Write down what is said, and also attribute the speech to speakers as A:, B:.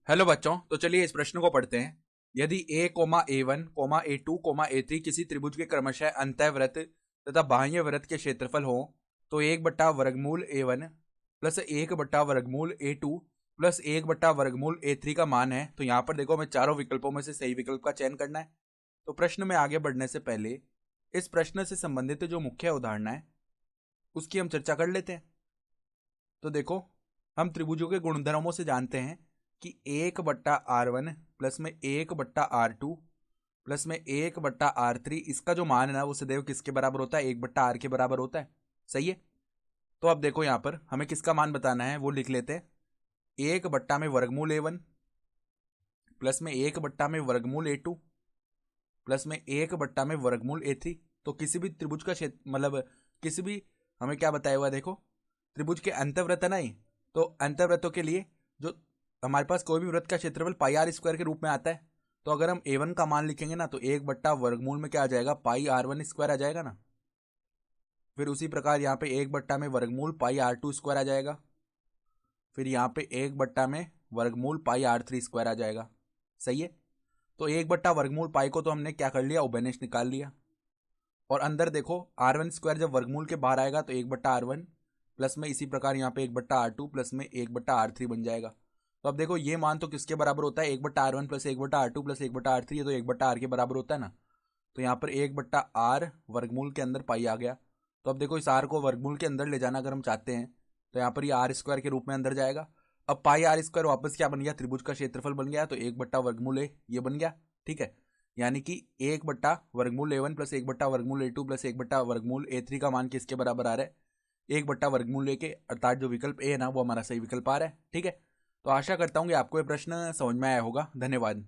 A: Hello बच्चों, तो चलिए इस प्रश्न को पढ़ते हैं। यदि a coma a1 coma a2 coma a3 किसी त्रिभुज के क्रमशः अंतःवृत्त तथा बाह्य वृत्त के क्षेत्रफल हो, तो 1/वर्गमूल a1 plus 1/वर्गमूल a2 plus 1/वर्गमूल a3 का मान है। तो यहाँ पर देखो, हमें चारों विकल्पों में से सही विकल्प का चयन करना है। तो प्रश्न में आगे बढ़ने से पहले इस प्रश्न से संबंधित जो मुख्य उदाहरण है उसकी हम चर्चा कर लेते हैं। तो देखो, हम त्रिभुजों के गुणधर्मों से जानते हैं कि 1/r1 प्लस में 1/r2 प्लस में 1/r3, इसका जो मान है ना वो सदैव किसके बराबर होता है? 1/r के बराबर होता है। सही है। तो अब देखो, यहाँ पर हमें किसका मान बताना है वो लिख लेते हैं। 1 में वर्गमूल a1 प्लस में 1 में वर्गमूल a2 प्लस में 1 में वर्गमूल a3। तो किसी भी त्रिभुज का क्षेत्र, मतलब किसी भी, हमें क्या बताया हुआ है? देखो, त्रिभुज के अंतःवृत्त है ना ये, तो अंतःवृत्तों के लिए जो हमारे पास कोई भी वृत्त का क्षेत्रफल पाई आर स्क्वायर के रूप में आता है। तो अगर हम a1 का मान लिखेंगे ना, तो 1/वर्गमूल में क्या आ जाएगा? पाई r1 स्क्वायर आ जाएगा ना। फिर उसी प्रकार यहाँ पे 1 में वर्गमूल पाई r2 स्क्वायर आ जाएगा। फिर यहाँ पे 1 में वर्गमूल पाई r3 स्क्वायर आ जाएगा। सही है। तो 1/वर्गमूल पाई को तो हमने क्या कर लिया? उभयनिष्ठ निकाल लिया। और अंदर देखो, r1 स्क्वायर जब वर्गमूल के बाहर आएगा तो 1/r1 प्लस में इसी प्रकार यहाँ पे 1/r2 प्लस में 1/r3 बन जाएगा। तो अब देखो, ये मान तो किसके बराबर होता है? 1/r1 plus 1/r2 plus 1/r3, ये तो 1/r के बराबर होता है ना। तो यहाँ पर 1/r वर्गमूल के अंदर पाई आ गया। तो अब देखो, इस r को वर्गमूल के अंदर ले जाना अगर हम चाहते हैं तो यहाँ पर ये आर स्क्वायर के रूप में अंदर जाएगा। अब पाई आर स्क्वायर वापस क्या बन गया? त्रिभुज का क्षेत्रफल बन गया। तो 1/वर्गमूल ए ये बन गया। ठीक है। यानी कि 1/वर्गमूल a1 plus 1/वर्गमूल a2 plus 1/वर्गमूल a3 का मान किसके बराबर आ रहा है? 1/वर्गमूल ए के, अर्थात जो विकल्प ए है ना वो हमारा सही विकल्प आ रहा है। ठीक है। तो आशा करता हूँ कि आपको ये प्रश्न समझ में आया होगा। धन्यवाद।